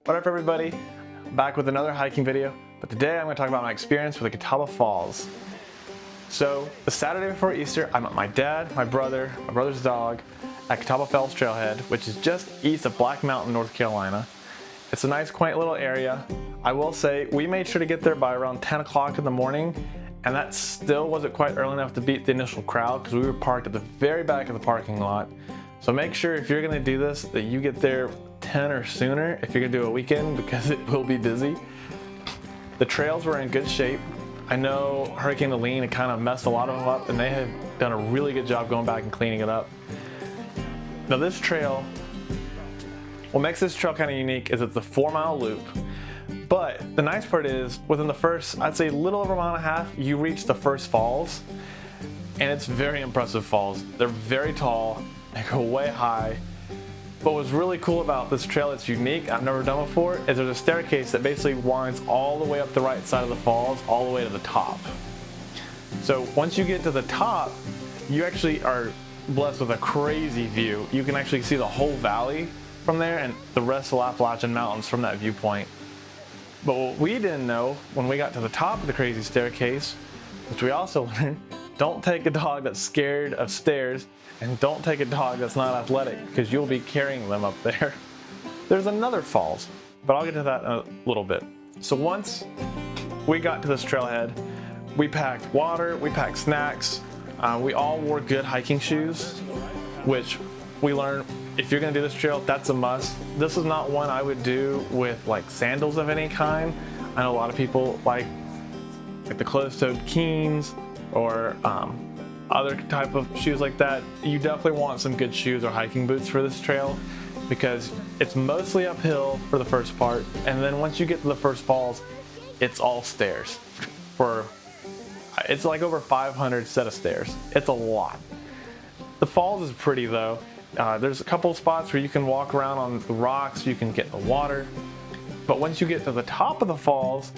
What up everybody? Back with another hiking video, but today I'm going to talk about my experience with the Catawba Falls. So, the Saturday before Easter, I met my dad, my brother's dog, at Catawba Falls Trailhead, which is just east of Black Mountain, North Carolina. It's a nice, quaint little area. I will say, we made sure to get there by around 10 o'clock in the morning, and that still wasn't quite early enough to beat the initial crowd because we were parked at the very back of the parking lot. So make sure if you're going to do this that you get there 10 or sooner if you're going to do a weekend because it will be busy. The trails were in good shape. I know Hurricane Helene had kind of messed a lot of them up, and they have done a really good job going back and cleaning it up. Now this trail, what makes this trail kind of unique is it's a 4-mile loop. But the nice part is within the first, I'd say a little over a mile and a half, you reach the first falls. And it's very impressive falls. They're very tall, they go way high. But what's really cool about this trail that's unique, I've never done before, is there's a staircase that basically winds all the way up the right side of the falls, all the way to the top. So once you get to the top, you actually are blessed with a crazy view. You can actually see the whole valley from there and the rest of the Appalachian Mountains from that viewpoint. But what we didn't know when we got to the top of the crazy staircase, which we also learned, don't take a dog that's scared of stairs, and don't take a dog that's not athletic because you'll be carrying them up there. There's another falls, but I'll get to that in a little bit. So once we got to this trailhead, we packed water, we packed snacks, we all wore good hiking shoes, which we learned if you're gonna do this trail, that's a must. This is not one I would do with like sandals of any kind. I know a lot of people like the closed-toed Keens or other type of shoes like that. You definitely want some good shoes or hiking boots for this trail because it's mostly uphill for the first part, and then once you get to the first falls, it's all stairs. It's like over 500 set of stairs. It's a lot. The falls is pretty though. There's a couple spots where you can walk around on the rocks, you can get in the water, but once you get to the top of the falls,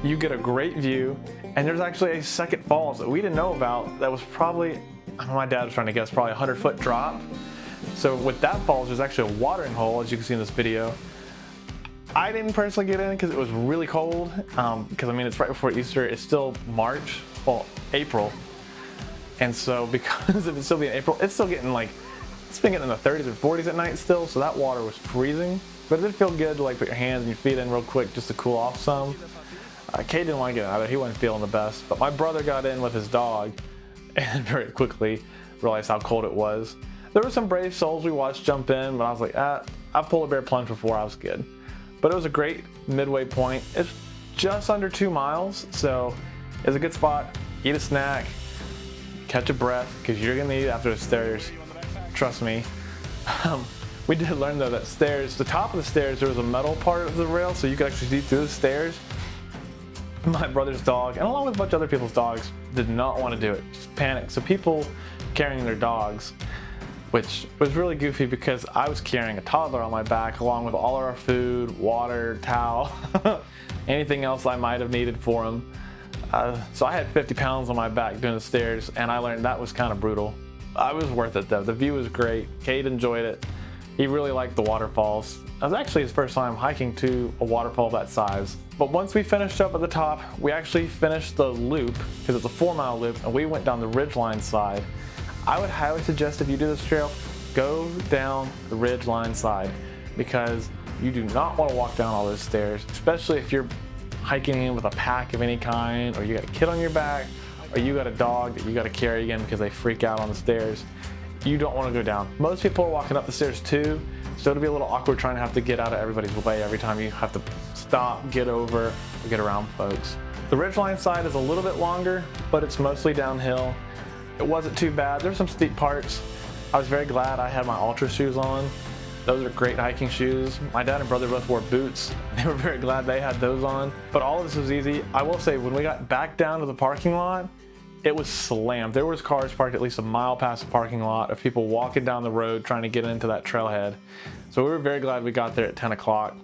you get a great view. And there's actually a second falls that we didn't know about that was probably, my dad was trying to guess, probably 100-foot drop. So with that falls, there's actually a watering hole, as you can see in this video. I didn't personally get in because it was really cold, because I mean, it's right before Easter. It's still March, well, April. And so because of it still being April, it's still getting like, it's been getting in the 30s and 40s at night still, so that water was freezing. But it did feel good to like put your hands and your feet in real quick just to cool off some. Kate didn't want to get out of it, he wasn't feeling the best, but my brother got in with his dog and very quickly realized how cold it was. There were some brave souls we watched jump in, but I was like, I've pulled a bear plunge before, I was good. But it was a great midway point. It's just under 2 miles, so it's a good spot. Eat a snack, catch a breath, because you're going to need it after the stairs, trust me. We did learn though that stairs, the top of the stairs, there was a metal part of the rail, so you could actually see through the stairs. My brother's dog, and along with a bunch of other people's dogs, did not want to do it, just panicked. So people carrying their dogs, which was really goofy because I was carrying a toddler on my back along with all of our food, water, towel, anything else I might have needed for him. So I had 50 pounds on my back doing the stairs, and I learned that was kind of brutal. I was worth it though. The view was great. Kate enjoyed it. He really liked the waterfalls. It was actually his first time hiking to a waterfall that size. But once we finished up at the top, we actually finished the loop, because it's a 4-mile loop, and we went down the ridgeline side. I would highly suggest if you do this trail, go down the ridgeline side, because you do not want to walk down all those stairs, especially if you're hiking in with a pack of any kind, or you got a kid on your back, or you got a dog that you got to carry again because they freak out on the stairs. You don't want to go down. Most people are walking up the stairs too, so it'll be a little awkward trying to have to get out of everybody's way every time you have to stop, get over, or get around folks. The ridgeline side is a little bit longer, but it's mostly downhill. It wasn't too bad. There's some steep parts. I was very glad I had my Ultra shoes on. Those are great hiking shoes. My dad and brother both wore boots. They were very glad they had those on. But all of this was easy. I will say, when we got back down to the parking lot, it was slammed. There was cars parked at least a mile past the parking lot of people walking down the road trying to get into that trailhead. So we were very glad we got there at 10 o'clock.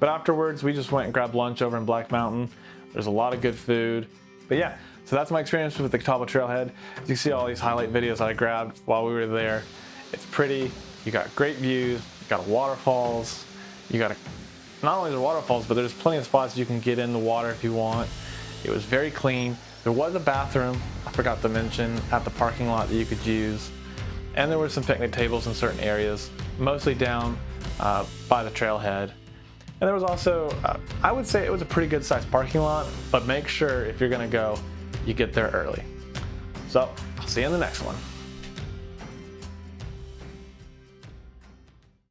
But afterwards, we just went and grabbed lunch over in Black Mountain. There's a lot of good food. But yeah, so that's my experience with the Catawba Trailhead. As you see all these highlight videos that I grabbed while we were there. It's pretty, you got great views, you got waterfalls, you got a not only the waterfalls, but there's plenty of spots you can get in the water if you want. It was very clean. There was a bathroom, I forgot to mention, at the parking lot that you could use. And there were some picnic tables in certain areas, mostly down by the trailhead. And there was also, I would say it was a pretty good sized parking lot, but make sure if you're gonna go, you get there early. So, I'll see you in the next one.